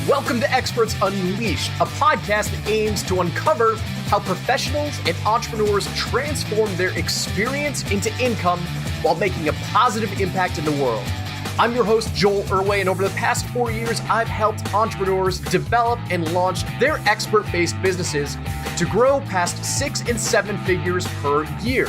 Welcome to Experts Unleashed, a podcast that aims to uncover how professionals and entrepreneurs transform their experience into income while making a positive impact in the world. I'm your host, Joel Irway, and over the past 4 years, I've helped entrepreneurs develop and launch their expert-based businesses to grow past 6 and 7 figures per year.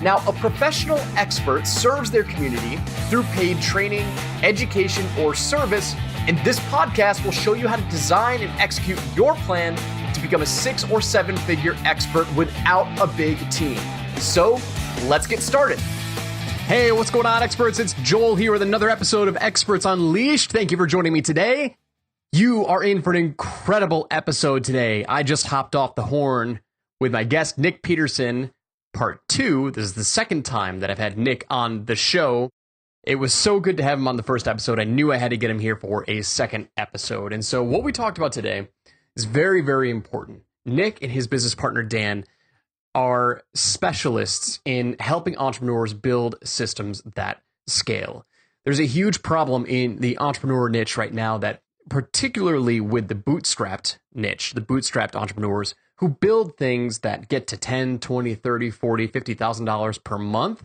Now, a professional expert serves their community through paid training, education, or service, and this podcast will show you how to design and execute your plan to become a 6 or 7 figure expert without a big team. So, let's get started. Hey, what's going on, experts? It's Joel here with another episode of Experts Unleashed. Thank you for joining me today. You are in for an incredible episode today. I just hopped off the horn with my guest, Nick Peterson, part 2. This is the second time that I've had Nick on the show. It was so good to have him on the first episode. I knew I had to get him here for a second episode. And so what we talked about today is very, very important. Nick and his business partner, Dan, are specialists in helping entrepreneurs build systems that scale. There's a huge problem in the entrepreneur niche right now, that particularly with the bootstrapped niche, the bootstrapped entrepreneurs who build things that get to $10, $20, $30, $40, $50,000 per month.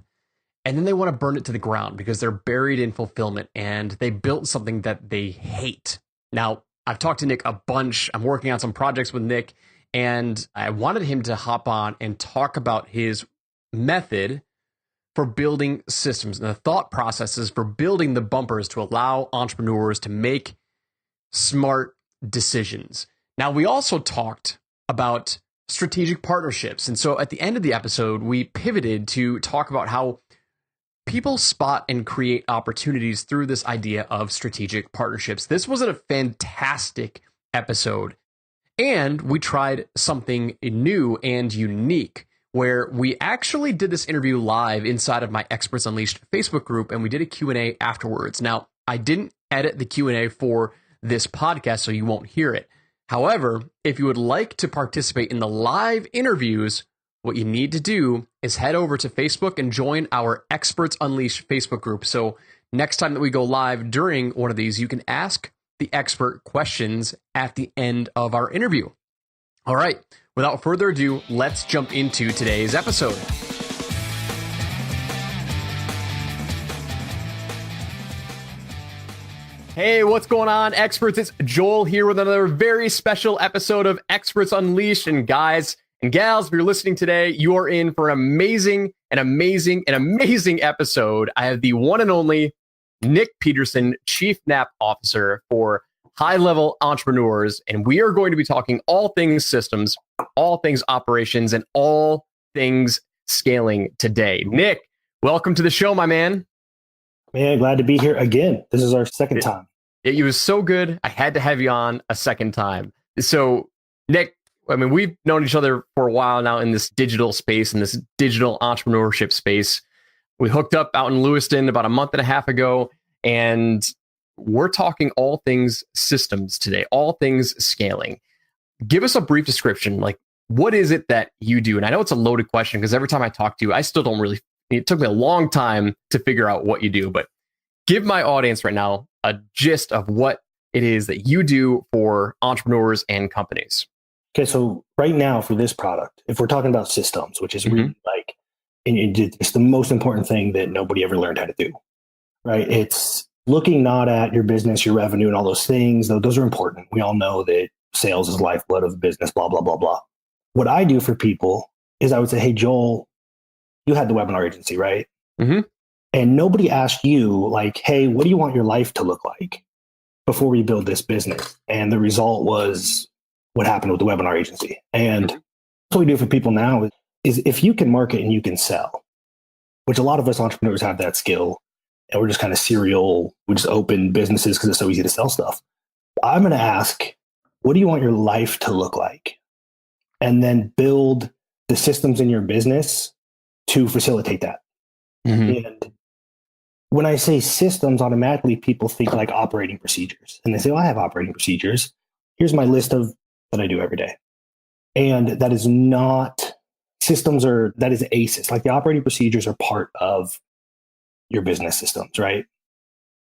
And then they want to burn it to the ground because they're buried in fulfillment and they built something that they hate. Now, I've talked to Nick a bunch. I'm working on some projects with Nick, and I wanted him to hop on and talk about his method for building systems and the thought processes for building the bumpers to allow entrepreneurs to make smart decisions. Now, we also talked about strategic partnerships. And so at the end of the episode, we pivoted to talk about how people spot and create opportunities through this idea of strategic partnerships. This was a fantastic episode. And we tried something new and unique, where we actually did this interview live inside of my Experts Unleashed Facebook group, and we did a Q&A afterwards. Now, I didn't edit the Q&A for this podcast, so you won't hear it. However, if you would like to participate in the live interviews, what you need to do is head over to Facebook and join our Experts Unleashed Facebook group. So next time that we go live during one of these, you can ask the expert questions at the end of our interview. All right, without further ado, let's jump into today's episode. Hey, what's going on, experts? It's Joel here with another very special episode of Experts Unleashed. And guys and gals, if you're listening today, you are in for an amazing episode. I have the one and only Nick Peterson, Chief NAP Officer for high-level entrepreneurs. And we are going to be talking all things systems, all things operations, and all things scaling today. Nick, welcome to the show, my man. Man, glad to be here again. This is our second time. It was so good. I had to have you on a second time. So, Nick, I mean, we've known each other for a while now in this digital space, in this digital entrepreneurship space. We hooked up out in Lewiston about a month and a half ago, and we're talking all things systems today, all things scaling. Give us a brief description. Like, what is it that you do? And I know it's a loaded question because every time I talk to you, I still don't really. It took me a long time to figure out what you do, but give my audience right now a gist of what it is that you do for entrepreneurs and companies. Okay, so right now for this product, if we're talking about systems, which is really like, it's the most important thing that nobody ever learned how to do, right? It's looking not at your business, your revenue, and all those things. Those are important. We all know that sales is lifeblood of the business, blah, blah, blah, blah. What I do for people is I would say, hey, Joel, you had the webinar agency, right? Mm-hmm. And nobody asked you like, hey, what do you want your life to look like before we build this business? And the result was what happened with the webinar agency. And what we do for people now is if you can market and you can sell, which a lot of us entrepreneurs have that skill, and we're just kind of serial, we just open businesses because it's so easy to sell stuff. I'm going to ask, what do you want your life to look like? And then build the systems in your business to facilitate that. Mm-hmm. And when I say systems, automatically people think like operating procedures. And they say, well, I have operating procedures. Here's my list of that I do every day. And that is not that is ACEs. Like the operating procedures are part of your business systems, right?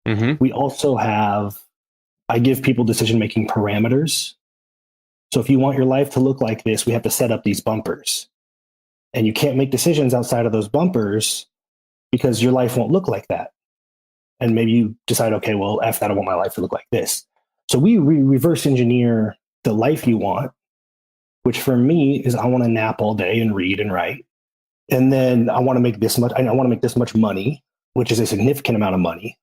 Mm-hmm. We also have I give people decision-making parameters. So if you want your life to look like this, we have to set up these bumpers. And you can't make decisions outside of those bumpers because your life won't look like that. And maybe you decide, okay, well, F that, I want my life to look like this. So we reverse engineer the life you want, which for me is I want to nap all day and read and write. And then I want to make this much, I want to make this much money, which is a significant amount of money.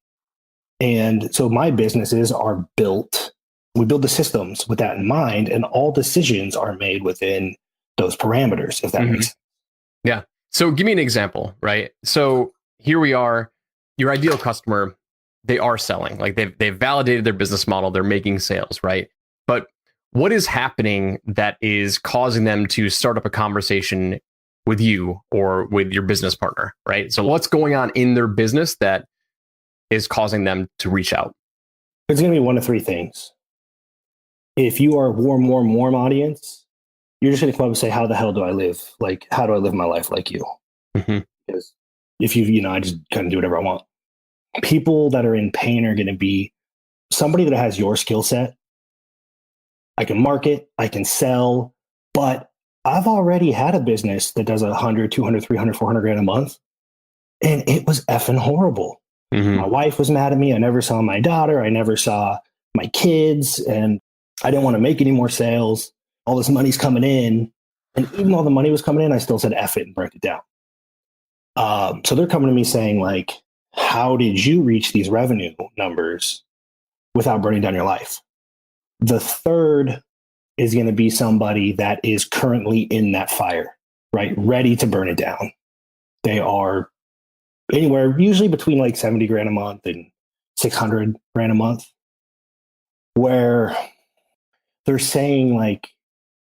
And so my businesses are built, we build the systems with that in mind, and all decisions are made within those parameters, if that makes sense. Yeah. So give me an example, right? So here we are, your ideal customer, they are selling, like they've validated their business model, they're making sales, right? But what is happening that is causing them to start up a conversation with you or with your business partner, right? So what's going on in their business that is causing them to reach out? It's going to be one of three things. If you are a warm audience, you're just going to come up and say, how the hell do I live? Like, how do I live my life like you? Mm-hmm. Because if I just kind of do whatever I want. People that are in pain are going to be somebody that has your skill set. I can market, I can sell, but I've already had a business that does 100, 200, 300, 400 grand a month. And it was effing horrible. Mm-hmm. My wife was mad at me. I never saw my daughter. I never saw my kids. And I didn't want to make any more sales. All this money's coming in. And even though the money was coming in, I still said F it and burnt it down. So they're coming to me saying, like, how did you reach these revenue numbers without burning down your life? The third is going to be somebody that is currently in that fire, right? Ready to burn it down. They are anywhere, usually between like 70 grand a month and 600 grand a month, where they're saying like,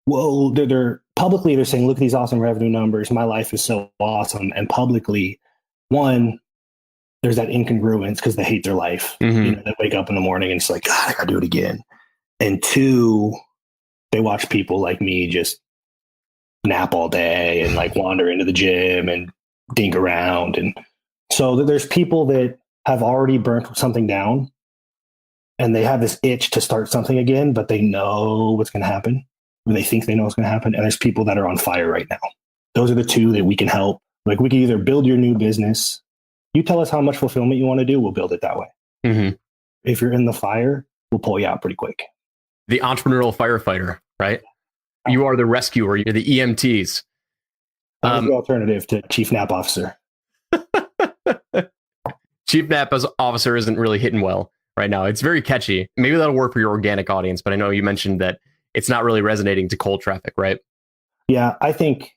whoa, they're publicly, they're saying, look at these awesome revenue numbers. My life is so awesome. And publicly, one, there's that incongruence because they hate their life. Mm-hmm. They wake up in the morning and it's like, God, I gotta do it again. And two, they watch people like me just nap all day and like wander into the gym and dink around. And so there's people that have already burnt something down and they have this itch to start something again, but they know what's going to happen. They think they know what's going to happen. And there's people that are on fire right now. Those are the two that we can help. Like we can either build your new business. You tell us how much fulfillment you want to do. We'll build it that way. Mm-hmm. If you're in the fire, we'll pull you out pretty quick. The entrepreneurial firefighter, right? You are the rescuer. You're the EMTs. That's the alternative to chief nap officer. Chief nap officer isn't really hitting well right now. It's very catchy. Maybe that'll work for your organic audience, but I know you mentioned that it's not really resonating to cold traffic, right? Yeah, I think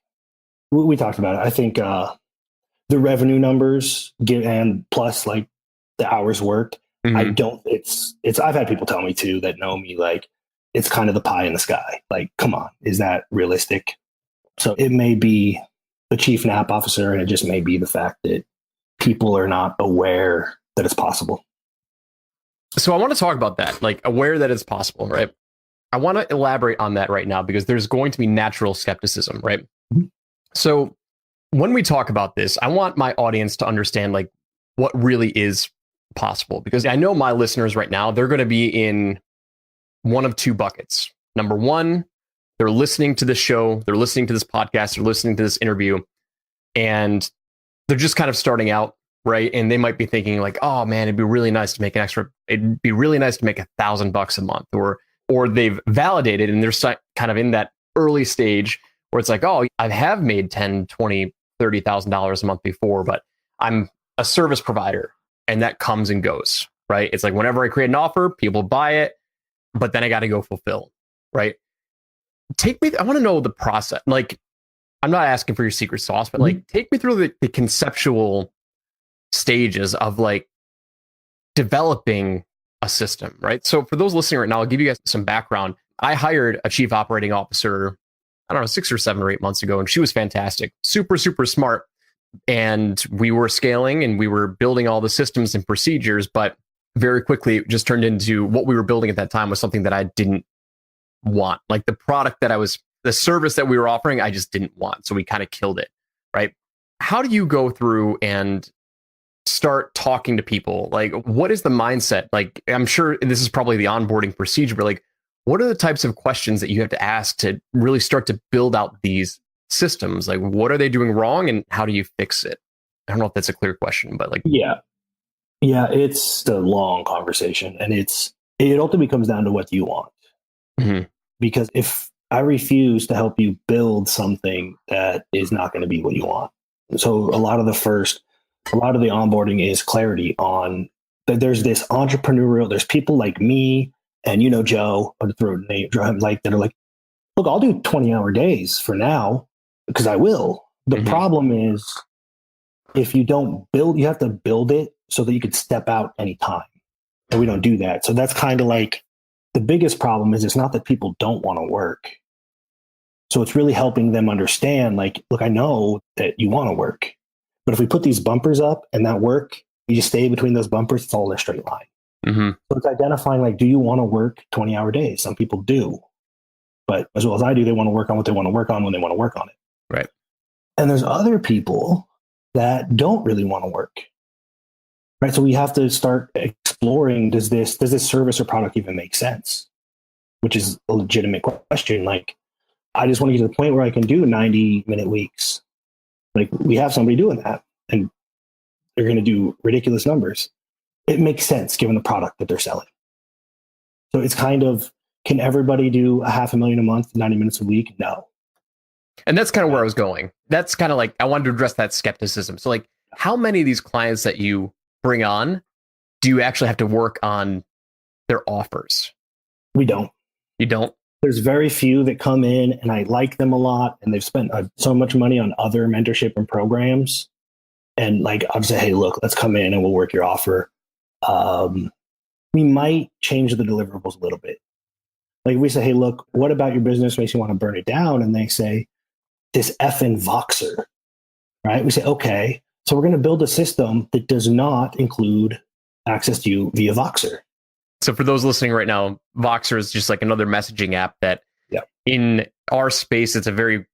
we talked about it. I think the revenue numbers and plus like the hours worked. Mm-hmm. I've had people tell me too that know me, like, it's kind of the pie in the sky. Like, come on, is that realistic? So it may be the chief nap officer, and it just may be the fact that people are not aware that it's possible. So I want to talk about that, like aware that it's possible, right? I want to elaborate on that right now because there's going to be natural skepticism, right? Mm-hmm. So when we talk about this, I want my audience to understand like what really is possible, because I know my listeners right now, they're going to be in one of two buckets. Number one, they're listening to this show, they're listening to this podcast, they're listening to this interview, and they're just kind of starting out, right? And they might be thinking like, oh man, it'd be really nice to make $1,000 a month, or they've validated and they're kind of in that early stage where it's like, oh, I have made $10,000, $20,000, $30,000 a month before, but I'm a service provider and that comes and goes, right? It's like whenever I create an offer, people buy it, but then I got to go fulfill, right? I want to know the process. Like, I'm not asking for your secret sauce, but like, take me through the conceptual stages of like developing a system, right? So for those listening right now, I'll give you guys some background. I hired a chief operating officer, I don't know, 6 or 7 or 8 months ago, and she was fantastic, super, super smart. And we were scaling and we were building all the systems and procedures, but very quickly it just turned into what we were building at that time was something that I didn't want. Like the service that we were offering, I just didn't want. So we kind of killed it, right? How do you go through and start talking to people, like what is the mindset? Like, I'm sure this is probably the onboarding procedure, but like, what are the types of questions that you have to ask to really start to build out these systems? Like, what are they doing wrong and how do you fix it? I don't know if that's a clear question, but like, Yeah, it's a long conversation, and it ultimately comes down to what you want. Mhm. Because if I refuse to help you build something that is not going to be what you want, so a lot of the onboarding is clarity on that. There's this entrepreneurial. There's people like me and Joe, or to throw a name, like that are like, look, I'll do 20-hour days for now because I will. The problem is, if you don't build, you have to build it so that you could step out anytime. And we don't do that. So that's kind of like the biggest problem is it's not that people don't want to work. So it's really helping them understand, like, look, I know that you want to work, but if we put these bumpers up and that work, you just stay between those bumpers, it's all in a straight line. So it's identifying, like, do you want to work 20-hour days? Some people do, but as well as I do, they want to work on what they want to work on when they want to work on it. Right. And there's other people that don't really want to work. Right. So we have to start exploring, does this service or product even make sense? Which is a legitimate question. Like, I just want to get to the point where I can do 90-minute weeks. Like, we have somebody doing that and they're going to do ridiculous numbers. It makes sense given the product that they're selling. So it's kind of, can everybody do $500,000 a month, 90 minutes a week? No. And that's kind of where I was going. That's kind of like, I wanted to address that skepticism. So like, how many of these clients that you bring on do you actually have to work on their offers? We don't. You don't? There's very few that come in and I like them a lot and they've spent so much money on other mentorship and programs. And like, I'll say, hey, look, let's come in and we'll work your offer. We might change the deliverables a little bit. Like, we say, hey, look, what about your business makes you want to burn it down? And they say, this effing Voxer, right? We say, okay, so we're going to build a system that does not include access to you via Voxer. So for those listening right now, Voxer is just like another messaging app that in our space, it's a very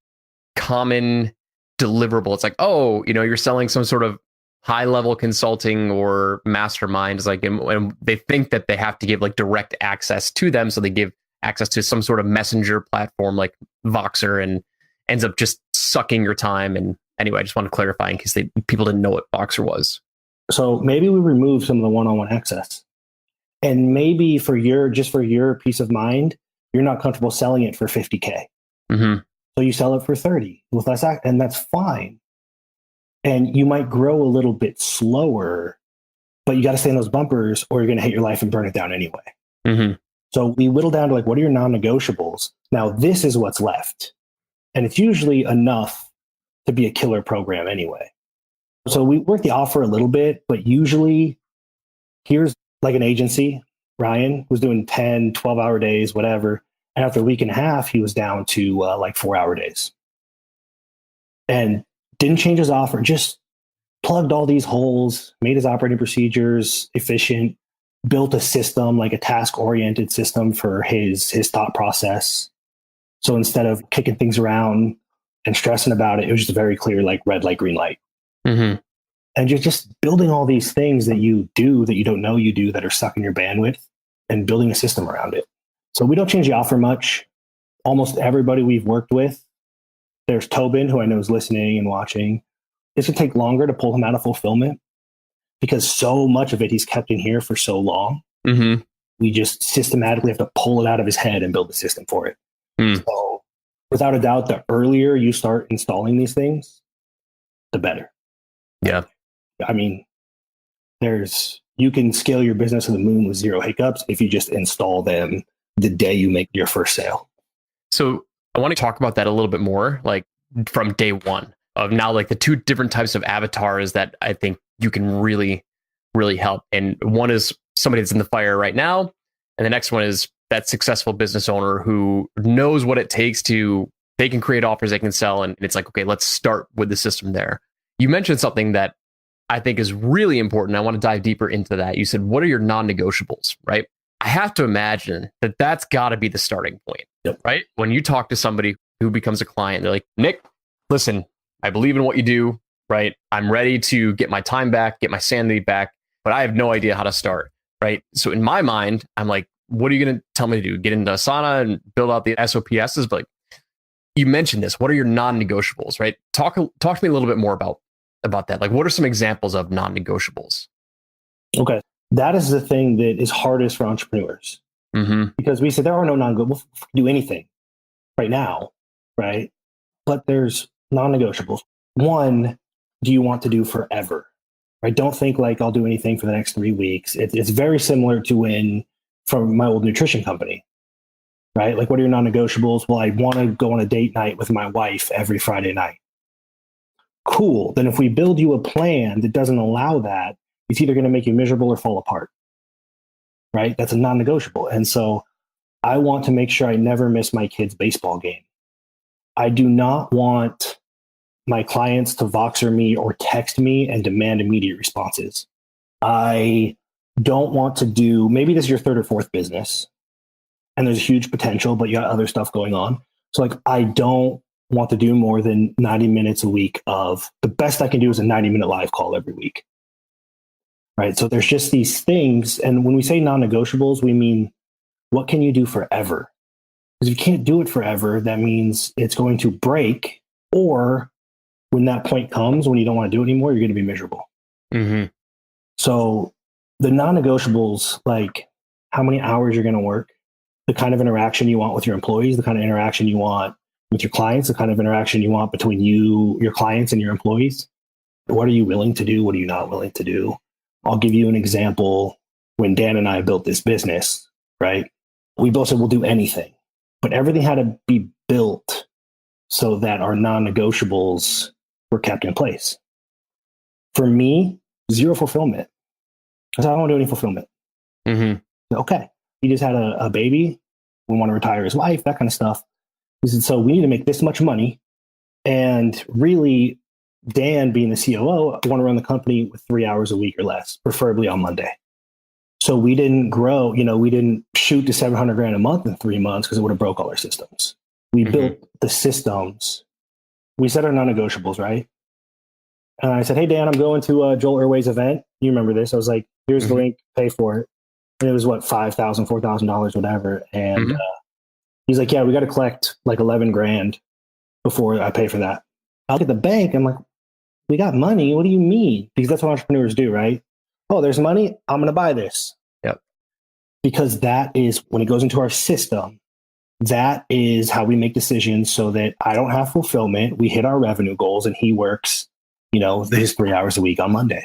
common deliverable. It's like, oh, you're selling some sort of high level consulting or mastermind. It's like, and they think that they have to give like direct access to them. So they give access to some sort of messenger platform like Voxer and ends up just sucking your time. And anyway, I just want to clarify in case people didn't know what Voxer was. So maybe we remove some of the one-on-one access. And maybe for your peace of mind, you're not comfortable selling it for $50K. So you sell it for 30 with less, and that's fine. And you might grow a little bit slower, but you got to stay in those bumpers or you're going to hate your life and burn it down anyway. So we whittle down to like, what are your non-negotiables? Now, this is what's left. And it's usually enough to be a killer program anyway. So we work the offer a little bit, but usually here's like an agency, Ryan was doing 10, 12-hour days, whatever. And after a week and a half, he was down to like 4-hour days. And didn't change his offer, just plugged all these holes, made his operating procedures efficient, built a system, like a task-oriented system for his thought process. So instead of kicking things around and stressing about it, it was just very clear, like red light, green light. And you're just building all these things that you do that you don't know you do that are sucking your bandwidth and building a system around it. So we don't change the offer much. Almost everybody we've worked with, there's Tobin, who I know is listening and watching. It's going to take longer to pull him out of fulfillment because so much of it he's kept in here for so long. We just systematically have to pull it out of his head and build the system for it. So without a doubt, the earlier you start installing these things, the better. Yeah. I mean, you can scale your business to the moon with zero hiccups if you just install them the day you make your first sale. So I want to talk about that a little bit more, like from day one of now, like the two different types of avatars that I think you can really, really help. And one is somebody that's in the fire right now. And the next one is that successful business owner who knows what it takes they can create offers, they can sell. And it's like, okay, let's start with the system there. You mentioned something that I think is really important. I want to dive deeper into that. You said, what are your non-negotiables, right? I have to imagine that that's got to be the starting point, right? When you talk to somebody who becomes a client, they're like, Nick, listen, I believe in what you do. right? I'm ready to get my time back, get my sanity back, but I have no idea how to start, right? So in my mind, I'm like, what are you going to tell me to do? Get into Asana and build out the SOPSs? But like, you mentioned this. What are your non-negotiables, right? Talk to me a little bit more about that. Like, what are some examples of non-negotiables? Okay. That is the thing that is hardest for entrepreneurs. Because we said there are no non-negotiables. We'll do anything right now, right? But there's non-negotiables. One, do you want to do forever? Right? Don't think like I'll do anything for the next 3 weeks. It's very similar to from my old nutrition company, right? Like, what are your non-negotiables? Well, I want to go on a date night with my wife every Friday night. Cool. Then if we build you a plan that doesn't allow that, it's either going to make you miserable or fall apart, right? That's a non-negotiable. And so I want to make sure I never miss my kid's baseball game. I do not want my clients to Voxer me or text me and demand immediate responses. I don't want to do, maybe this is your third or fourth business and there's huge potential, but you got other stuff going on. So like, I don't want to do more than 90 minutes a week of, the best I can do is a 90-minute live call every week. Right. So there's just these things. And when we say non-negotiables, we mean, what can you do forever? Because if you can't do it forever, that means it's going to break, or when that point comes, when you don't want to do it anymore, you're going to be miserable. So the non-negotiables, like how many hours you're going to work, the kind of interaction you want with your employees, the kind of interaction you want with your clients, the kind of interaction you want between you, your clients, and your employees. What are you willing to do? What are you not willing to do? I'll give you an example. When Dan and I built this business, right? We both said we'll do anything, but everything had to be built so that our non-negotiables were kept in place. For me, zero fulfillment. I said, I don't want to do any fulfillment. Okay. He just had a baby. We want to retire his wife, that kind of stuff. He said, so we need to make this much money. And really, Dan, being the COO, want to run the company with 3 hours a week or less, preferably on Monday. So we didn't grow, we didn't shoot to $700,000 a month in 3 months because it would have broke all our systems. We built the systems. We set our non-negotiables, right? And I said, hey, Dan, I'm going to Joel Irway's event. You remember this. I was like, here's the link, pay for it. And it was what, $5,000, $4,000, whatever. And he's like, yeah, we got to collect like 11 grand before I pay for that. I'll get the bank. I'm like, we got money. What do you mean? Because that's what entrepreneurs do, right? Oh, there's money. I'm going to buy this. Yep. Because that is when it goes into our system. That is how we make decisions so that I don't have fulfillment. We hit our revenue goals and he works, his 3 hours a week on Monday.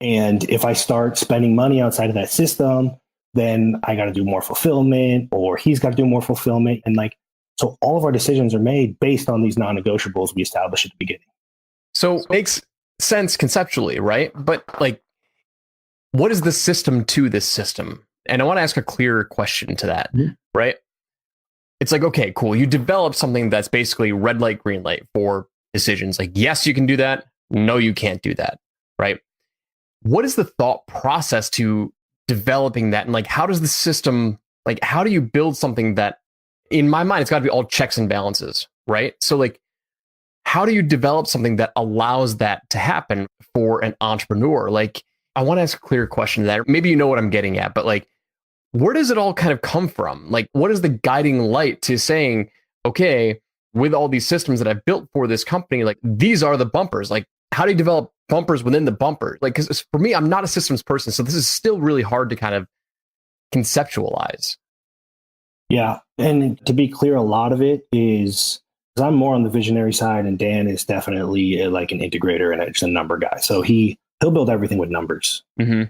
And if I start spending money outside of that system, then I got to do more fulfillment, or he's got to do more fulfillment. And so all of our decisions are made based on these non-negotiables we established at the beginning. So makes sense conceptually, right? But what is the system to this system? And I want to ask a clearer question to that, right? It's like, okay, cool. You develop something that's basically red light, green light for decisions. Like, yes, you can do that. No, you can't do that, right? What is the thought process to developing that? And how does the system, how do you build something that, in my mind, it's got to be all checks and balances, right? So how do you develop something that allows that to happen for an entrepreneur? I want to ask a clear question to that. Maybe you know what I'm getting at, but where does it all kind of come from? What is the guiding light to saying, okay, with all these systems that I've built for this company, these are the bumpers. How do you develop bumpers within the bumper? Because for me, I'm not a systems person, so this is still really hard to kind of conceptualize. Yeah. And to be clear, a lot of it is, because I'm more on the visionary side and Dan is definitely an integrator and it's a number guy. So he'll build everything with numbers. And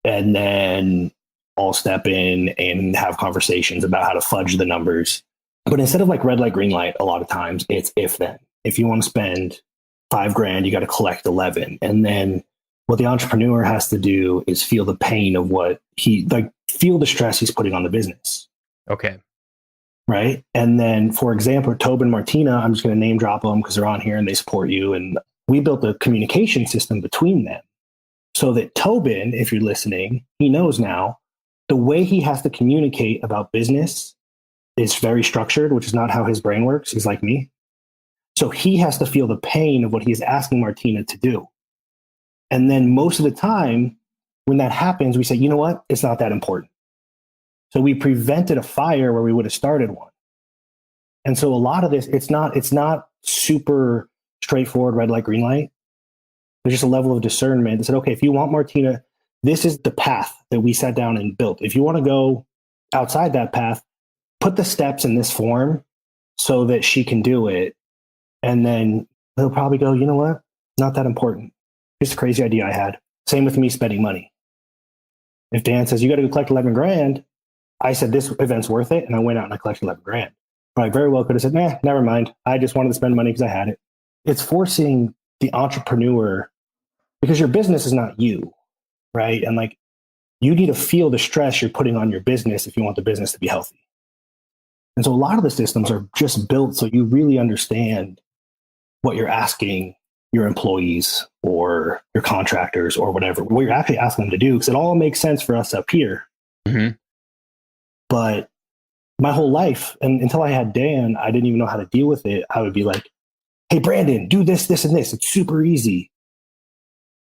then I'll step in and have conversations about how to fudge the numbers. But instead of red light, green light, a lot of times it's if then. If you want to spend $5,000, you got to collect 11. And then what the entrepreneur has to do is feel the pain of what feel the stress he's putting on the business. Okay. Right. And then, for example, Tobin Martina, I'm just going to name drop them because they're on here and they support you. And we built a communication system between them so that Tobin, if you're listening, he knows now the way he has to communicate about business is very structured, which is not how his brain works. He's like me. So he has to feel the pain of what he's asking Martina to do. And then most of the time when that happens, we say, you know what? It's not that important. So we prevented a fire where we would have started one. And so a lot of this, it's not super straightforward, red light, green light. There's just a level of discernment that said, okay, if you want Martina, this is the path that we sat down and built. If you want to go outside that path, put the steps in this form so that she can do it. And then they'll probably go, you know what? Not that important. Just a crazy idea I had. Same with me spending money. If Dan says, you got to go collect 11 grand, I said, this event's worth it. And I went out and I collected 11 grand. But I very well could have said, nah, never mind. I just wanted to spend money because I had it. It's forcing the entrepreneur, because your business is not you, right? And like, you need to feel the stress you're putting on your business if you want the business to be healthy. And so a lot of the systems are just built so you really understand what you're asking your employees or your contractors or whatever, what you're actually asking them to do, because it all makes sense for us up here. Mm-hmm. But my whole life, and until I had Dan, I didn't even know how to deal with it. I would be like, hey, Brandon, do this, this, and this. It's super easy.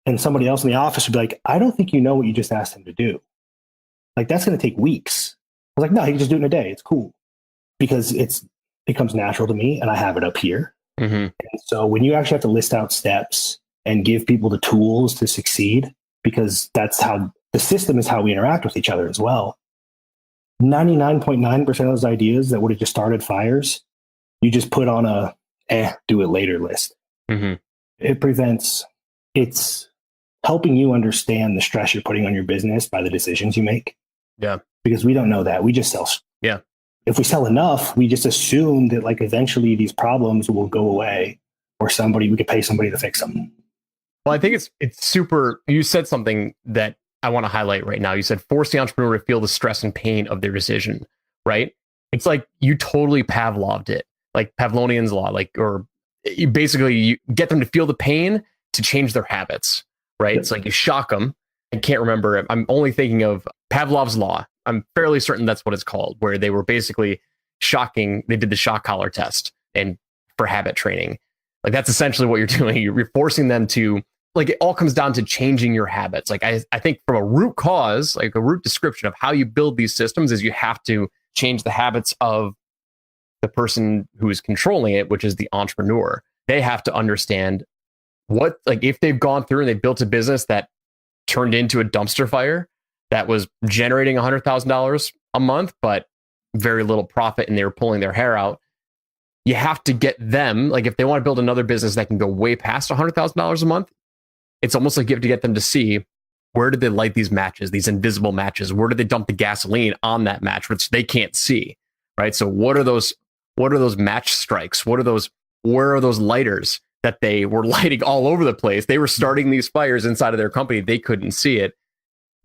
And somebody else in the office would be like, I don't think you know what you just asked him to do. Like, that's going to take weeks. I was like, no, he can just do it in a day. It's cool. Because it becomes natural to me and I have it up here. Mm-hmm. And so when you actually have to list out steps and give people the tools to succeed, because that's how the system is how we interact with each other as well. 99.9% of those ideas that would have just started fires, you just put on a do it later list. Mm-hmm. It's helping you understand the stress you're putting on your business by the decisions you make. Yeah. Because we don't know that. We just sell. Yeah. If we sell enough, we just assume that like eventually these problems will go away, or we could pay somebody to fix them. Well, I think it's super. You said something that I want to highlight right now. You said force the entrepreneur to feel the stress and pain of their decision, right? It's like you totally Pavloved it, like Pavlovian's law, or you get them to feel the pain to change their habits, right? It's like you shock them. I can't remember. I'm only thinking of Pavlov's law. I'm fairly certain that's what it's called, where they were basically shocking. They did the shock collar test and for habit training. Like that's essentially what you're doing. You're forcing them to, like, it all comes down to changing your habits. Like I think from a root cause, like a root description of how you build these systems is you have to change the habits of the person who is controlling it, which is the entrepreneur. They have to understand if they've gone through and they built a business that turned into a dumpster fire that was generating $100,000 a month, but very little profit, and they were pulling their hair out. You have to get them, like if they want to build another business that can go way past $100,000 a month, it's almost like you have to get them to see, where did they light these matches, these invisible matches? Where did they dump the gasoline on that match, which they can't see, right? So what are those match strikes? Where are those lighters that they were lighting all over the place? They were starting these fires inside of their company. They couldn't see it.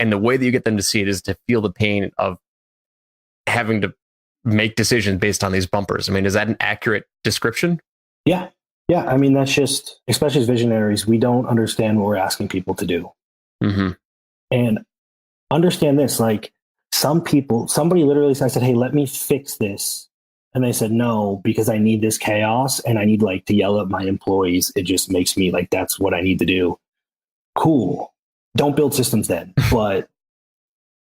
And the way that you get them to see it is to feel the pain of having to make decisions based on these bumpers. I mean, is that an accurate description? Yeah. Yeah. I mean, that's just, especially as visionaries, we don't understand what we're asking people to do. Mm-hmm. And understand this, like somebody literally said, hey, let me fix this. And they said, no, because I need this chaos and I need like to yell at my employees. It just makes me like, that's what I need to do. Cool. Don't build systems then. But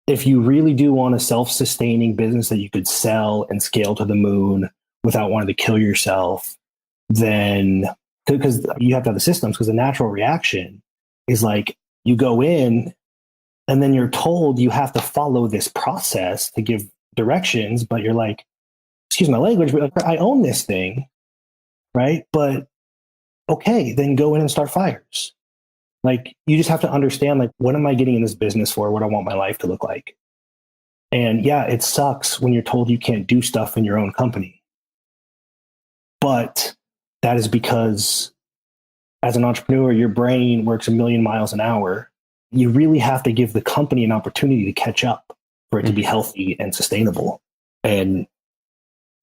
if you really do want a self-sustaining business that you could sell and scale to the moon without wanting to kill yourself, then because you have to have the systems, because the natural reaction is like you go in and then you're told you have to follow this process to give directions, but you're like, excuse my language, but I own this thing, right? But okay, then go in and start fires. Like, you just have to understand, like, what am I getting in this business for? What I want my life to look like. And yeah, it sucks when you're told you can't do stuff in your own company. But that is because as an entrepreneur, your brain works 1,000,000 miles an hour. You really have to give the company an opportunity to catch up for it to be healthy and sustainable. And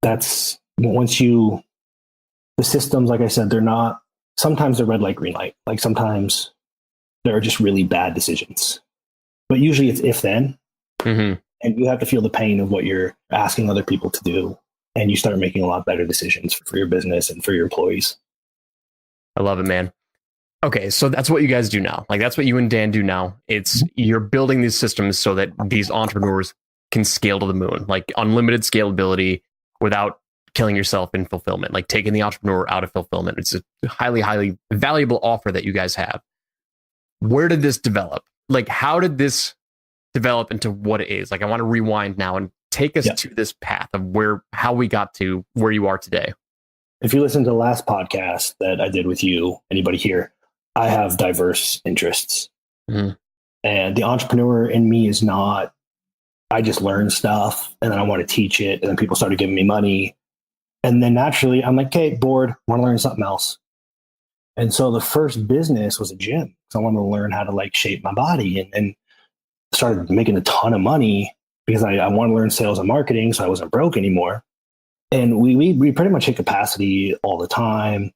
that's the systems, like I said, sometimes they're red light, green light. Like sometimes there are just really bad decisions, but usually it's if then, mm-hmm. and you have to feel the pain of what you're asking other people to do. and you start making a lot better decisions for your business and for your employees. I love it, man. Okay, so that's what you guys do now. Like that's what you and Dan do now. It's you're building these systems so that these entrepreneurs can scale to the moon, like unlimited scalability without killing yourself in fulfillment, like taking the entrepreneur out of fulfillment. It's a highly, highly valuable offer that you guys have. Where did this develop? Like, how did this develop into what it is? Like, I want to rewind now and take us to this path of how we got to where you are today. If you listen to the last podcast that I did with you, anybody here, I have diverse interests. Mm-hmm. And the entrepreneur in me is not, I just learn stuff and then I want to teach it. And then people started giving me money. And then naturally I'm like, okay, bored, want to learn something else. And so the first business was a gym. So I wanted to learn how to like shape my body and started making a ton of money because I want to learn sales and marketing. So I wasn't broke anymore. And we pretty much hit capacity all the time.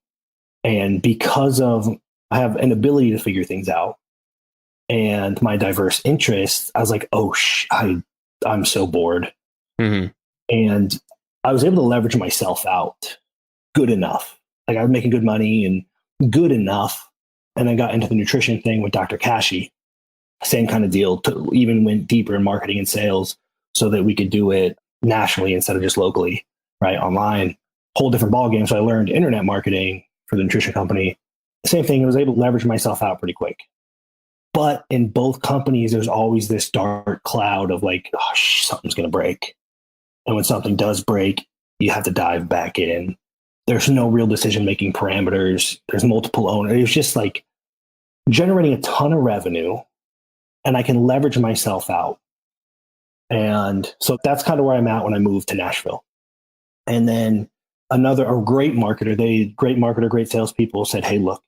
And because of, I have an ability to figure things out and my diverse interests, I was like, oh, I'm so bored. Mm-hmm. And I was able to leverage myself out good enough. Like I was making good money and good enough. And I got into the nutrition thing with Dr. Kashi. Same kind of deal, even went deeper in marketing and sales so that we could do it nationally instead of just locally, right? Online, whole different ballgame. So I learned internet marketing for the nutrition company. Same thing, I was able to leverage myself out pretty quick. But in both companies, there's always this dark cloud of like, oh, something's going to break. And when something does break, you have to dive back in. There's no real decision-making parameters. There's multiple owners. It's just like generating a ton of revenue and I can leverage myself out. And so that's kind of where I'm at when I moved to Nashville. And then great marketer, great salespeople said, hey, look,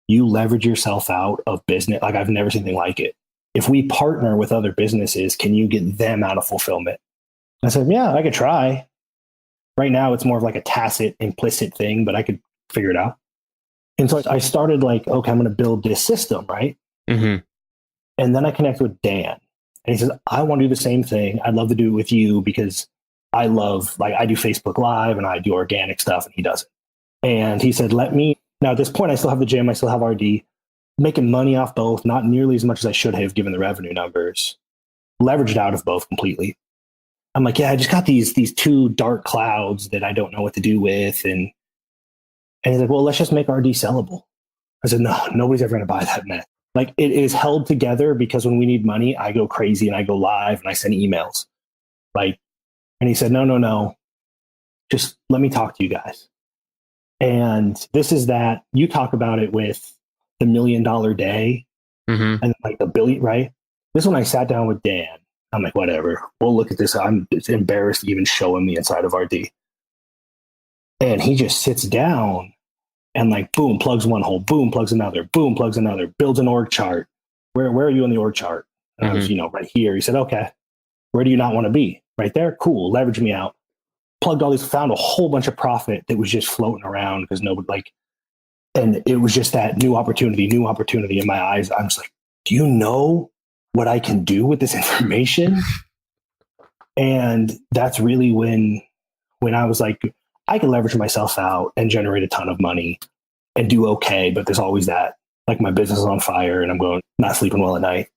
you leverage yourself out of business. Like I've never seen anything like it. If we partner with other businesses, can you get them out of fulfillment? I said, yeah, I could try. Right now, it's more of like a tacit, implicit thing, but I could figure it out. And so I started like, okay, I'm going to build this system, right? Mm-hmm. And then I connected with Dan. And he says, I want to do the same thing. I'd love to do it with you because I love, like, I do Facebook Live and I do organic stuff and he doesn't. And he said, now at this point, I still have the gym, I still have RD, making money off both, not nearly as much as I should have given the revenue numbers, leveraged out of both completely. I'm like, yeah, I just got these two dark clouds that I don't know what to do with. And he's like, well, let's just make RD sellable. I said, no, nobody's ever going to buy that mess. Like it is held together because when we need money, I go crazy and I go live and I send emails. Like, and he said, no, just let me talk to you guys. And this is that you talk about it with the $1 million day and like the billion, right? This one I sat down with Dan. I'm like, whatever, we'll look at this. I'm embarrassed to even show him the inside of RD. And he just sits down and like, boom, plugs one hole, boom, plugs another, boom, plugs another, builds an org chart. Where are you on the org chart? And I was, right here. He said, okay, where do you not want to be? Right there? Cool. Leverage me out. Plugged all these, found a whole bunch of profit that was just floating around because nobody and it was just that new opportunity in my eyes. I'm just like, do you know what I can do with this information? And that's really when I was like, I can leverage myself out and generate a ton of money and do okay. But there's always that, like my business is on fire and I'm not sleeping well at night.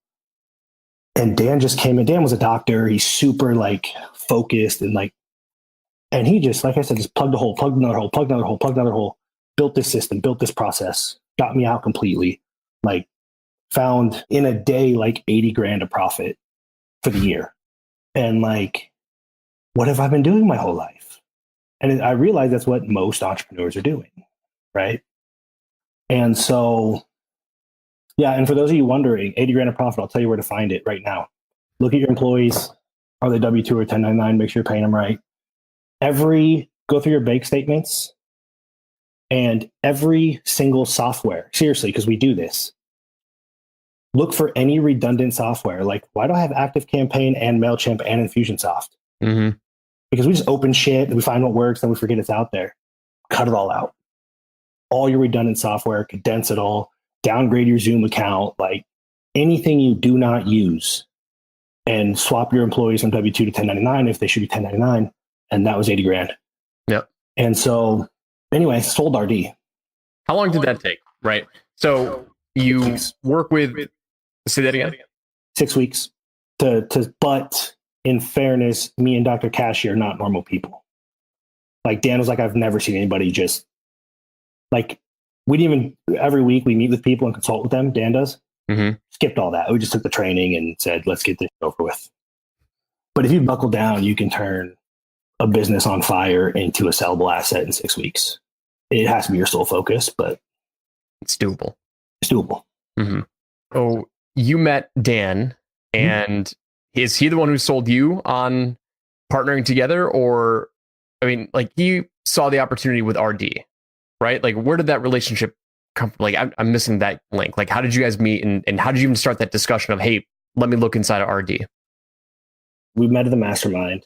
And Dan just came in. Dan was a doctor. He's super like focused and he just, like I said, just plugged a hole, plugged another hole, plugged another hole, plugged another hole, built this system, built this process, got me out completely. Like found in a day, like 80 grand of profit for the year. And like, what have I been doing my whole life? And I realized that's what most entrepreneurs are doing. Right. And so, yeah. And for those of you wondering, 80 grand of profit, I'll tell you where to find it right now. Look at your employees. Are they W-2 or 1099? Make sure you're paying them right. Go through your bank statements and every single software, seriously, because we do this. Look for any redundant software. Like, why do I have ActiveCampaign and MailChimp and Infusionsoft? Mm-hmm. Because we just open shit and we find what works, then we forget it's out there. Cut it all out. All your redundant software, condense it all, downgrade your Zoom account, like anything you do not use, and swap your employees from W-2 to 1099 if they should be 1099, and that was 80 grand. Yep. And so anyway, sold RD. How long did that take? Right. So you work with, say that again? 6 weeks but in fairness, me and Dr. Cashy are not normal people. Like Dan was like, I've never seen anybody just like, we didn't even, every week we meet with people and consult with them. Dan does. Mm-hmm. Skipped all that. We just took the training and said, let's get this over with. But if you buckle down, you can turn a business on fire into a sellable asset in 6 weeks. It has to be your sole focus, but it's doable. It's doable. Mm-hmm. Oh, you met Dan, and is he the one who sold you on partnering together? Or, I mean, like, he saw the opportunity with RD, right? Like, where did that relationship come from? Like, I'm missing that link. Like, how did you guys meet, and how did you even start that discussion of, hey, let me look inside of RD? We met at the mastermind.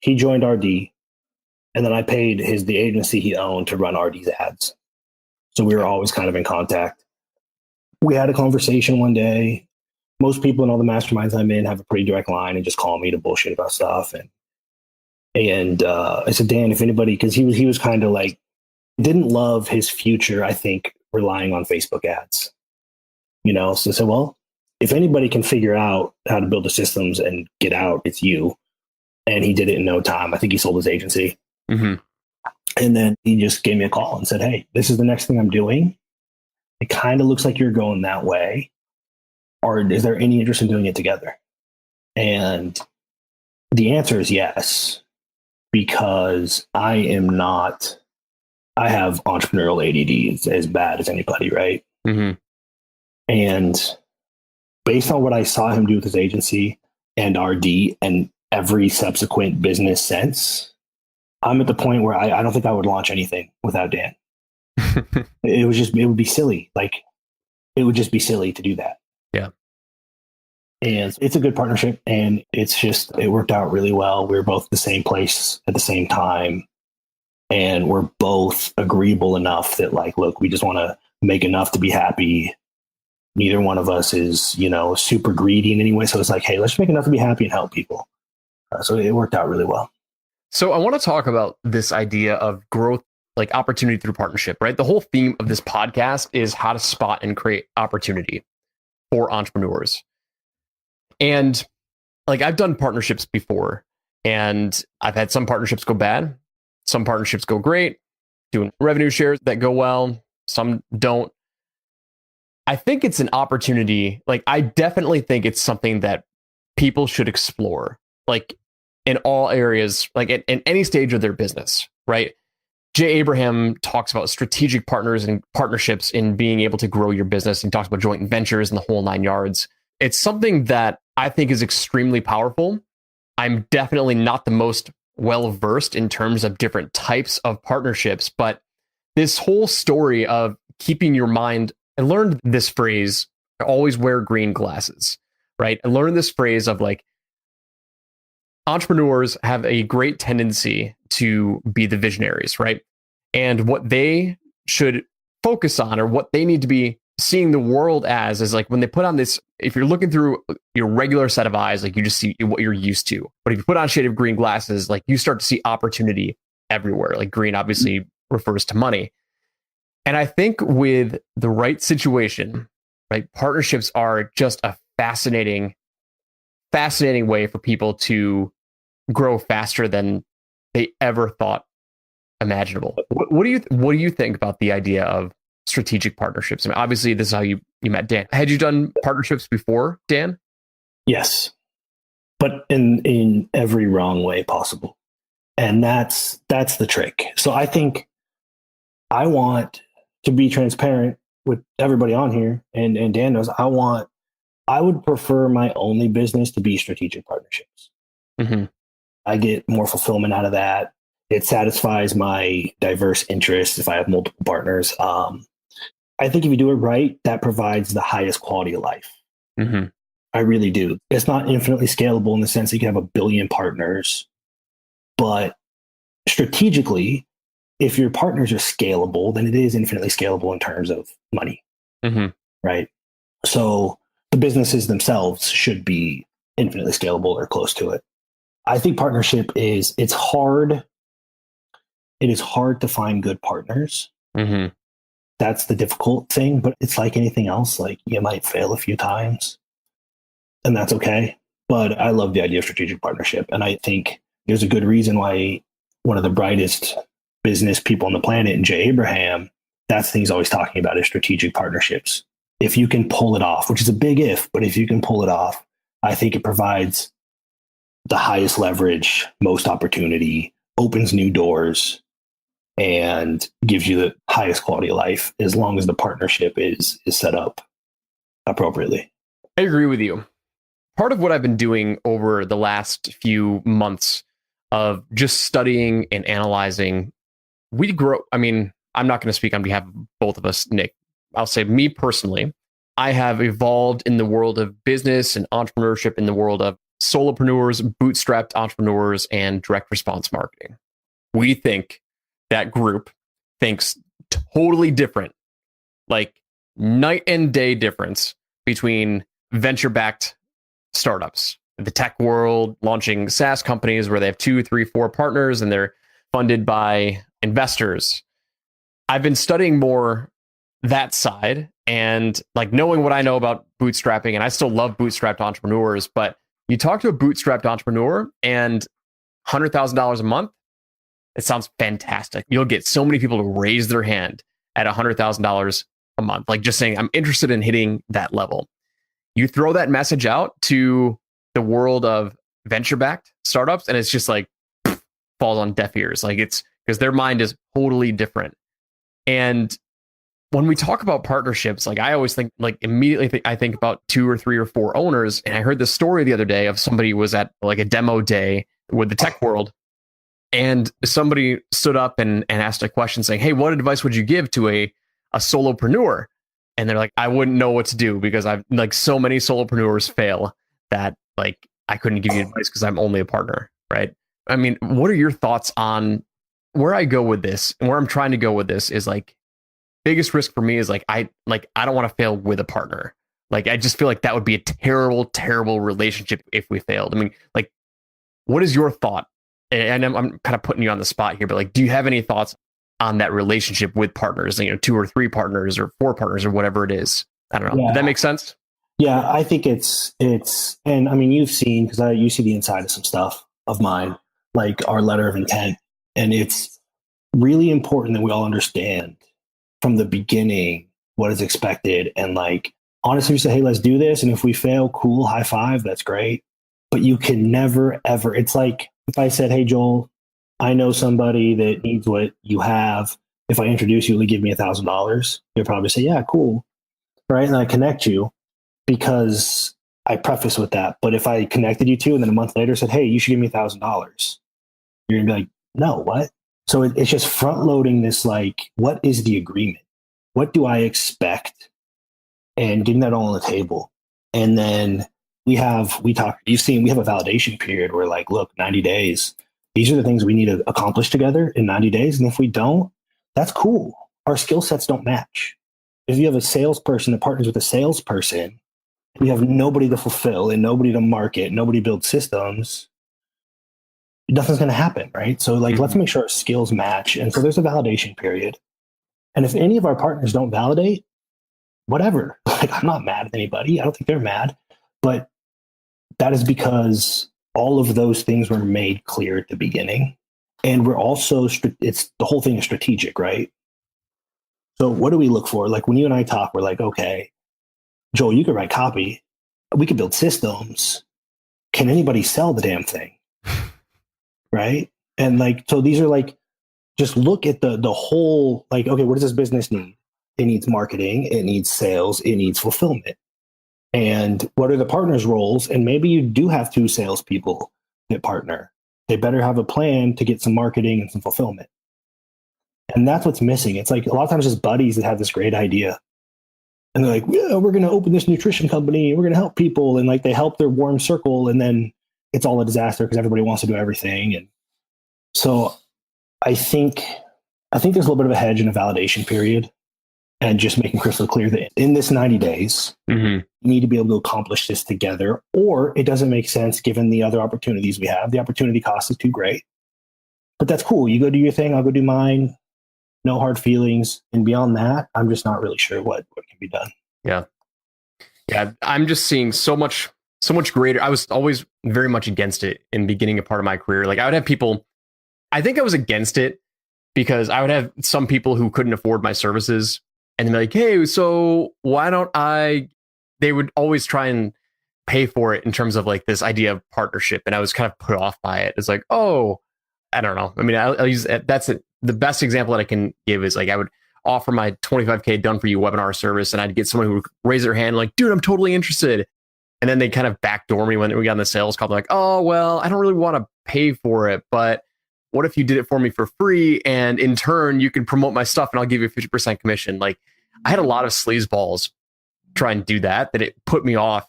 He joined RD, and then I paid the agency he owned to run RD's ads. So we were always kind of in contact. We had a conversation one day. Most people in all the masterminds I'm in have a pretty direct line and just call me to bullshit about stuff. And I said, Dan, if anybody, because he was kind of like, didn't love his future, I think, relying on Facebook ads. You know, so I said, well, if anybody can figure out how to build the systems and get out, it's you. And he did it in no time. I think he sold his agency. Mm-hmm. And then he just gave me a call and said, hey, this is the next thing I'm doing. It kind of looks like you're going that way. Or is there any interest in doing it together? And the answer is yes, because I have entrepreneurial ADD. It's as bad as anybody, right? Mm-hmm. And based on what I saw him do with his agency and RD and every subsequent business since, I'm at the point where I don't think I would launch anything without Dan. It would be silly. Like, it would just be silly to do that. Yeah. And it's a good partnership, and it worked out really well. We were both at the same place at the same time, and we're both agreeable enough that, like, look, we just want to make enough to be happy. Neither one of us is, super greedy in any way. So it's like, hey, let's make enough to be happy and help people. So it worked out really well. So I want to talk about this idea of growth, like opportunity through partnership, right? The whole theme of this podcast is how to spot and create opportunity for entrepreneurs. And like, I've done partnerships before, and I've had some partnerships go bad. Some partnerships go great, doing revenue shares that go well. Some don't. I think it's an opportunity. Like, I definitely think it's something that people should explore, like in all areas, like in any stage of their business, right? Jay Abraham talks about strategic partners and partnerships in being able to grow your business, and talks about joint ventures and the whole 9 yards. It's something that I think is extremely powerful. I'm definitely not the most well-versed in terms of different types of partnerships, but this whole story of keeping your mind, I learned this phrase, always wear green glasses, right? I learned this phrase of, like, entrepreneurs have a great tendency to be the visionaries, right? And what they should focus on, or what they need to be seeing the world as, is like, when they put on this, if you're looking through your regular set of eyes, like, you just see what you're used to. But if you put on shade of green glasses, like, you start to see opportunity everywhere. Like, green obviously refers to money. And I think with the right situation, right, partnerships are just a fascinating way for people to grow faster than they ever thought imaginable. What do you think about the idea of strategic partnerships? I mean, obviously, this is how you met Dan. Had you done partnerships before, Dan? Yes, but in every wrong way possible, and that's the trick. So I think I want to be transparent with everybody on here, and Dan knows I would prefer my only business to be strategic partnerships. Mm-hmm. I get more fulfillment out of that. It satisfies my diverse interests if I have multiple partners. I think if you do it right, that provides the highest quality of life. Mm-hmm. I really do. It's not infinitely scalable in the sense that you can have 1 billion partners, but strategically, if your partners are scalable, then it is infinitely scalable in terms of money, mm-hmm. right? So the businesses themselves should be infinitely scalable or close to it. I think partnership it's hard. It is hard to find good partners. Mm-hmm. That's the difficult thing, but it's like anything else. Like you might fail a few times and that's okay. But I love the idea of strategic partnership. And I think there's a good reason why one of the brightest business people on the planet, and Jay Abraham, that's the thing he's always talking about is strategic partnerships. If you can pull it off, which is a big if, but if you can pull it off, I think it provides the highest leverage, most opportunity, opens new doors, and gives you the highest quality of life as long as the partnership is set up appropriately. I agree with you. Part of what I've been doing over the last few months of just studying and analyzing, I'm not going to speak on behalf of both of us, Nick. I'll say me personally, I have evolved in the world of business and entrepreneurship, in the world of solopreneurs, bootstrapped entrepreneurs, and direct response marketing. We think that group thinks totally different, like night and day difference between venture-backed startups, the tech world, launching SaaS companies where they have 2, 3, 4 partners and they're funded by investors. I've been studying more that side and like knowing what I know about bootstrapping, and I still love bootstrapped entrepreneurs, but you talk to a bootstrapped entrepreneur and $100,000 a month, it sounds fantastic. You'll get so many people to raise their hand at $100,000 a month, like just saying, I'm interested in hitting that level. You throw that message out to the world of venture-backed startups, and it's just like falls on deaf ears. Like it's because their mind is totally different. And when we talk about partnerships, like I always think, like immediately I think about 2 or 3 or 4 owners. And I heard this story the other day of somebody who was at like a demo day with the tech world. And somebody stood up and asked a question saying, hey, what advice would you give to a solopreneur? And they're like, I wouldn't know what to do because I've like so many solopreneurs fail that like I couldn't give you advice because I'm only a partner, right? I mean, what are your thoughts on where I go with this and where I'm trying to go with this is like biggest risk for me is like I don't want to fail with a partner. Like I just feel like that would be a terrible, terrible relationship if we failed. I mean, like, what is your thought? And I'm kind of putting you on the spot here, but like, do you have any thoughts on that relationship with partners, 2 or 3 partners or 4 partners or whatever it is? I don't know. Yeah. Does that make sense? Yeah, I think it's, and I mean, you've seen, because you see the inside of some stuff of mine, like our letter of intent. And it's really important that we all understand from the beginning what is expected. And like, honestly, we say, hey, let's do this. And if we fail, cool, high five, that's great. But you can never, ever, it's like if I said, hey, Joel, I know somebody that needs what you have. If I introduce you, will you give me $1,000? You'll probably say, yeah, cool. Right. And I connect you because I preface with that. But if I connected you to, and then a month later said, hey, you should give me $1,000, you're gonna be like, no, what? So it's just front loading this, like, what is the agreement? What do I expect? And getting that all on the table. And then you've seen, we have a validation period where like, look, 90 days, these are the things we need to accomplish together in 90 days. And if we don't, that's cool. Our skill sets don't match. If you have a salesperson that partners with a salesperson, we have nobody to fulfill and nobody to market, nobody build systems, nothing's going to happen, right? So like, let's make sure our skills match. And so there's a validation period. And if any of our partners don't validate, whatever, like I'm not mad at anybody. I don't think they're mad, but that is because all of those things were made clear at the beginning. And we're also, the whole thing is strategic, right? So what do we look for? Like when you and I talk, we're like, okay, Joel, you could write copy. We could build systems. Can anybody sell the damn thing? Right? And like, so these are like, just look at the whole, like, okay, what does this business need? It needs marketing. It needs sales. It needs fulfillment. And what are the partners' roles? And maybe you do have 2 salespeople that partner. They better have a plan to get some marketing and some fulfillment. And that's what's missing. It's like a lot of times just buddies that have this great idea. And they're like, yeah, we're going to open this nutrition company. We're going to help people. And like they help their warm circle. And then it's all a disaster because everybody wants to do everything. And so I think there's a little bit of a hedge in a validation period. and just making crystal clear that in this 90 days, you need to be able to accomplish this together, or it doesn't make sense given the other opportunities we have. The opportunity cost is too great. But that's cool. You go do your thing, I'll go do mine. No hard feelings. And beyond that, I'm just not really sure what can be done. Yeah. Yeah. I'm just seeing so much greater. I was always very much against it in the beginning of part of my career. Like I would have people, I think I was against it because I would have some people who couldn't afford my services and they'd be like, hey, so why don't they would always try and pay for it in terms of like this idea of partnership. And I was kind of put off by it. It's like, oh, I don't know. I mean, I'll use that's it. The best example that I can give is like I would offer my 25K done for you webinar service and I'd get someone who would raise their hand like, dude, I'm totally interested. And then they kind of backdoor me when we got on the sales call. They're like, oh, well, I don't really want to pay for it, but what if you did it for me for free? And in turn, you can promote my stuff and I'll give you a 50% commission. Like I had a lot of sleazeballs try and do that it put me off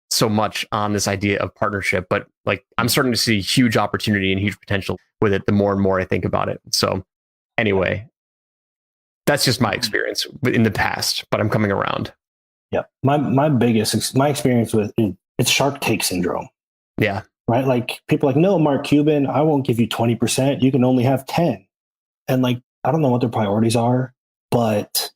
so much on this idea of partnership. But like I'm starting to see huge opportunity and huge potential with it the more and more I think about it. So anyway, that's just my experience in the past, but I'm coming around. Yeah. My experience with it's Shark Tank syndrome. Yeah. Right. Like people are like, no, Mark Cuban, I won't give you 20%. You can only have 10. And like, I don't know what their priorities are, but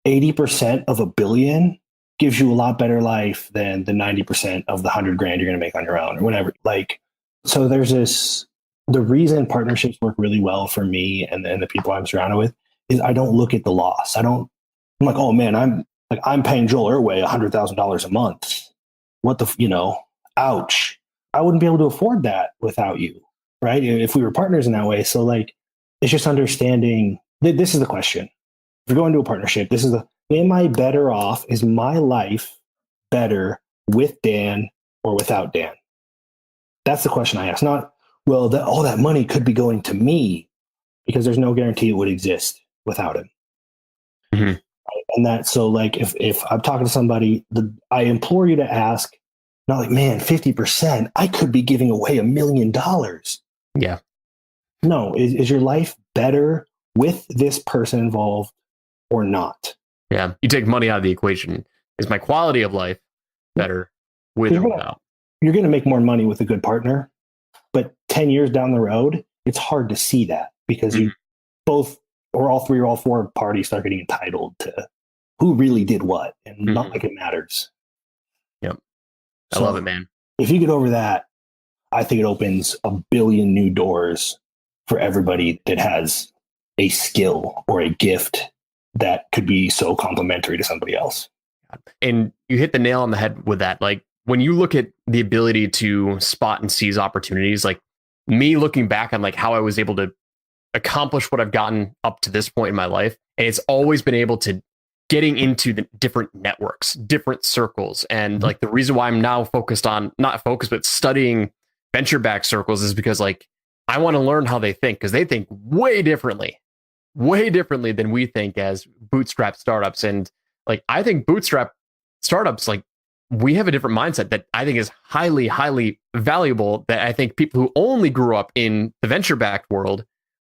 80% of $1 billion gives you a lot better life than the 90% of the $100,000 you're going to make on your own or whatever. Like, so there's the reason partnerships work really well for me and the people I'm surrounded with is I don't look at the loss. I'm like, oh man, I'm paying Joel Irway $100,000 a month. What the, ouch. I wouldn't be able to afford that without you, right? If we were partners in that way. So like, it's just understanding, this is the question. If you're going to a partnership, am I better off? Is my life better with Dan or without Dan? That's the question I ask. Not, well, all that money could be going to me, because there's no guarantee it would exist without him. Mm-hmm. And that, so like, if I'm talking to somebody, I implore you to ask, not like, man, 50%, I could be giving away $1 million. Yeah. No, is your life better with this person involved or not? Yeah. You take money out of the equation. Is my quality of life better with or without? You're going to make more money with a good partner, but 10 years down the road, it's hard to see that because you both, or all three or all four parties start getting entitled to who really did what, and not like it matters. Yep. I So love it, man. If you get over that, I think it opens 1 billion new doors for everybody that has a skill or a gift that could be so complementary to somebody else. And you hit the nail on the head with that. Like when you look at the ability to spot and seize opportunities, like me looking back on like how I was able to accomplish what I've gotten up to this point in my life, and it's always been able to getting into the different networks, different circles. And like the reason why I'm now focused on, not focused, but studying venture-backed circles is because like I want to learn how they think, because they think way differently than we think as bootstrap startups. And like I think bootstrap startups, like we have a different mindset that I think is highly, highly valuable, that I think people who only grew up in the venture-backed world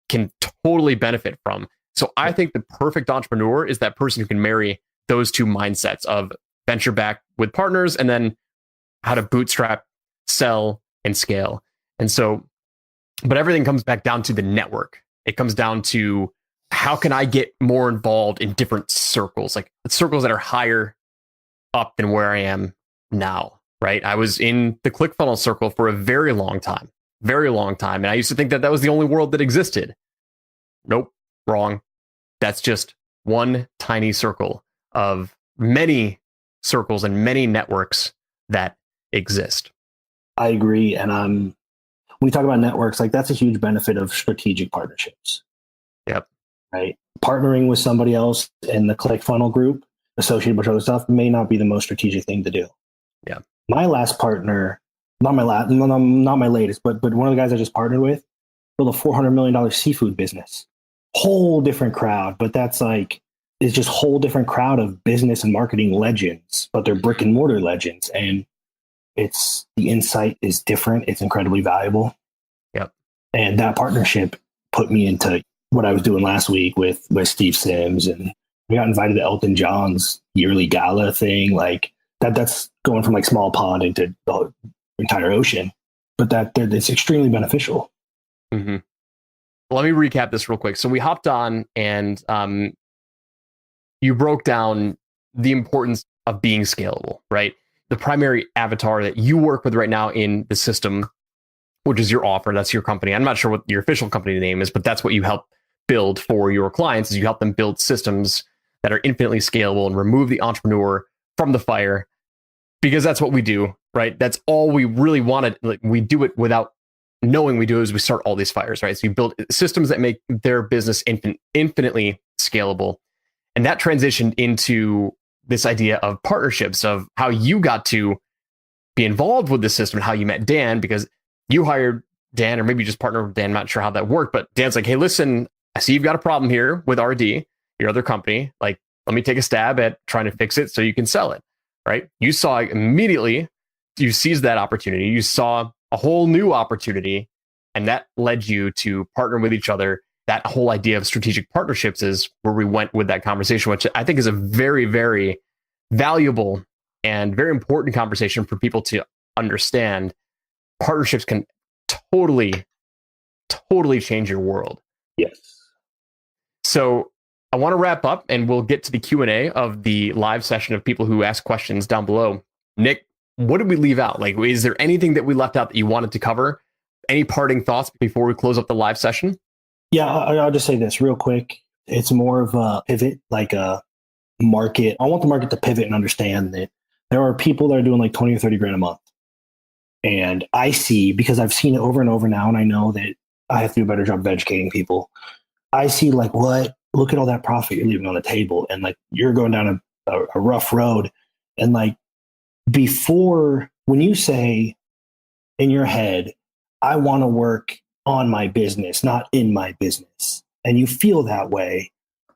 can totally benefit from. So I think the perfect entrepreneur is that person who can marry those two mindsets of venture back with partners and then how to bootstrap, sell, and scale. And so, but everything comes back down to the network. It comes down to how can I get more involved in different circles, like circles that are higher up than where I am now, right? I was in the ClickFunnels circle for a very long time. And I used to think that was the only world that existed. Nope, wrong. That's just one tiny circle of many circles and many networks that exist. I agree. And when we talk about networks, like that's a huge benefit of strategic partnerships. Yep. Right. Partnering with somebody else in the ClickFunnels group associated with other stuff may not be the most strategic thing to do. Yeah. My last partner, not my latest, but one of the guys I just partnered with built a $400 million seafood business. Whole different crowd, but it's just whole different crowd of business and marketing legends, but they're brick and mortar legends. And the insight is different. It's incredibly valuable. Yep. And that partnership put me into what I was doing last week with Steve Sims and We got invited to Elton John's yearly gala thing. Like that's going from like small pond into the entire ocean, but it's extremely beneficial. Mm-hmm. Let me recap this real quick. So we hopped on and you broke down the importance of being scalable, right? The primary avatar that you work with right now in the system, which is your offer, that's your company. I'm not sure what your official company name is, but that's what you help build for your clients, is you help them build systems that are infinitely scalable and remove the entrepreneur from the fire, because that's what we do, right? That's all we really wanted. Like, we do it without knowing we do it, is we start all these fires, right? So you build systems that make their business infinitely scalable. And that transitioned into this idea of partnerships, of how you got to be involved with the system and how you met Dan, because you hired Dan, or maybe you just partnered with Dan. I'm not sure how that worked, but Dan's like, hey, listen, I see you've got a problem here with RD, your other company. Like, let me take a stab at trying to fix it so you can sell it, right? You saw immediately, you seized that opportunity. You saw a whole new opportunity, and that led you to partner with each other. That whole idea of strategic partnerships is where we went with that conversation, which I think is a very, very valuable and very important conversation for people to understand. Partnerships can totally change your world. Yes. So I want to wrap up, and we'll get to the Q&A of the live session of people who ask questions down below. Nick, what did we leave out? Like, is there anything that we left out that you wanted to cover? Any parting thoughts before we close up the live session? Yeah, I'll just say this real quick. It's more of a pivot, like a market. I want the market to pivot and understand that there are people that are doing like 20 or 30 grand a month. And I see, because I've seen it over and over now, and I know that I have to do a better job of educating people. I see like, what? Look at all that profit you're leaving on the table. And like, you're going down a rough road. And like, before, when you say in your head, I want to work on my business, not in my business, and you feel that way,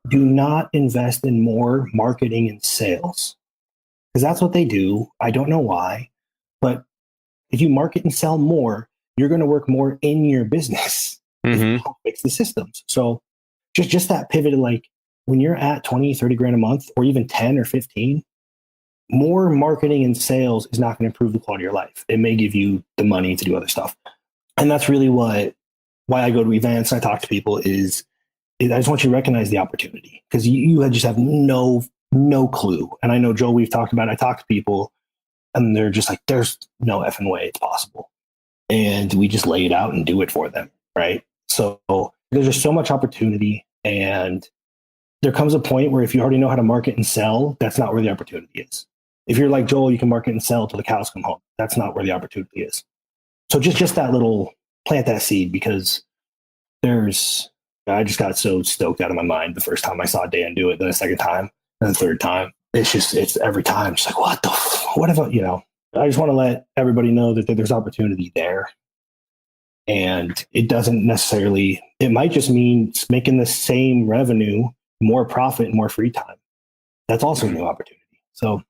do not invest in more marketing and sales, because that's what they do. I don't know why, but if you market and sell more, you're going to work more in your business. Mm-hmm. Fix the systems. So just that pivot, like when you're at 20, 30 grand a month, or even 10 or 15, more marketing and sales is not going to improve the quality of your life. It may give you the money to do other stuff. And that's really why I go to events, I talk to people, is I just want you to recognize the opportunity, because you just have no clue. And I know, Joel, we've talked about it. I talk to people and they're just like, there's no effing way it's possible. And we just lay it out and do it for them, right? So there's just so much opportunity, and there comes a point where if you already know how to market and sell, that's not where the opportunity is. If you're like Joel, you can market and sell till the cows come home. That's not where the opportunity is. So just that little, plant that seed, because I just got so stoked out of my mind the first time I saw Dan do it, then the second time, and the third time. It's every time just like, what about, I just want to let everybody know that there's opportunity there. And it doesn't necessarily, it might just mean making the same revenue, more profit, and more free time. That's also a new opportunity. So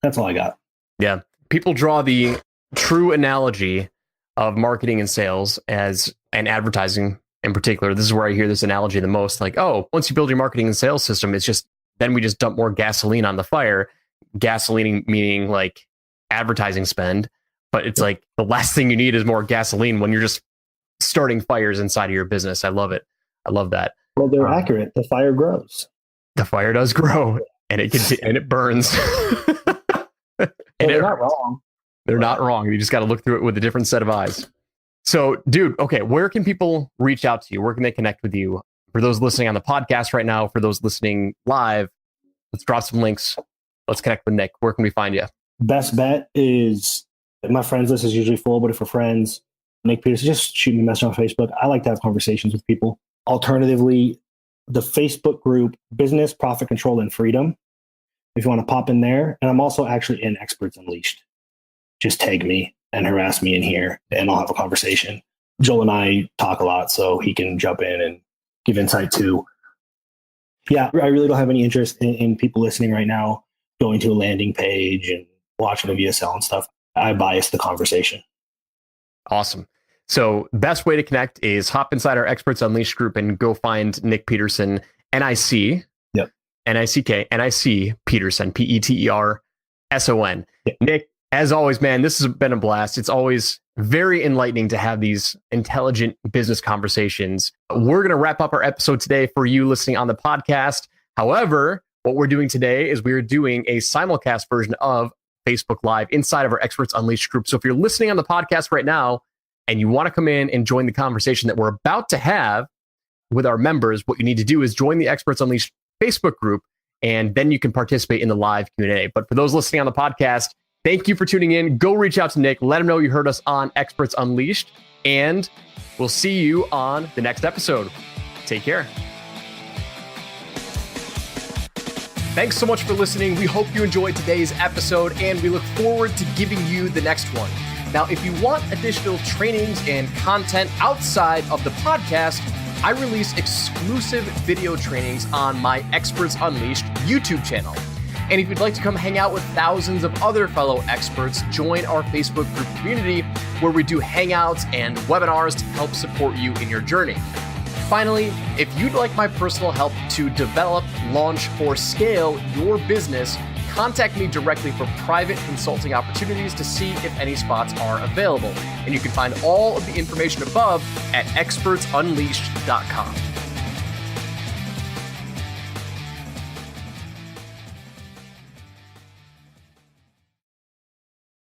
that's all I got. Yeah. People draw the true analogy of marketing and sales and advertising in particular. This is where I hear this analogy the most. Like, oh, once you build your marketing and sales system, it's just, then we just dump more gasoline on the fire. Gasoline meaning like advertising spend. But it's like the last thing you need is more gasoline when you're just starting fires inside of your business. I love it. I love that. Well, they're accurate. The fire grows. The fire does grow, and it burns. And they're not wrong. They're not wrong. You just got to look through it with a different set of eyes. So, dude, okay, where can people reach out to you? Where can they connect with you? For those listening on the podcast right now, for those listening live, let's drop some links. Let's connect with Nick. Where can we find you? Best bet is, my friends list is usually full, but if for friends, Nick Peterson, just shoot me a message on Facebook. I like to have conversations with people. Alternatively, the Facebook group, Business, Profit Control, and Freedom, if you want to pop in there. And I'm also actually in Experts Unleashed. Just tag me and harass me in here, and I'll have a conversation. Joel and I talk a lot, so he can jump in and give insight too. Yeah, I really don't have any interest in people listening right now going to a landing page and watching a VSL and stuff. I bias the conversation. Awesome. So best way to connect is hop inside our Experts Unleashed group and go find Nick Peterson, NIC. Yep. Nick Peterson, Peterson. Nick, as always, man, this has been a blast. It's always very enlightening to have these intelligent business conversations. We're going to wrap up our episode today for you listening on the podcast. However, what we're doing today is we're doing a simulcast version of Facebook Live inside of our Experts Unleashed group. So if you're listening on the podcast right now and you want to come in and join the conversation that we're about to have with our members, what you need to do is join the Experts Unleashed Facebook group, and then you can participate in the live Q&A. But for those listening on the podcast, thank you for tuning in. Go reach out to Nick. Let him know you heard us on Experts Unleashed, and we'll see you on the next episode. Take care. Thanks so much for listening. We hope you enjoyed today's episode, and we look forward to giving you the next one. Now, if you want additional trainings and content outside of the podcast, I release exclusive video trainings on my Experts Unleashed YouTube channel. And if you'd like to come hang out with thousands of other fellow experts, join our Facebook group community where we do hangouts and webinars to help support you in your journey. Finally, if you'd like my personal help to develop, launch, or scale your business, contact me directly for private consulting opportunities to see if any spots are available. And you can find all of the information above at expertsunleashed.com.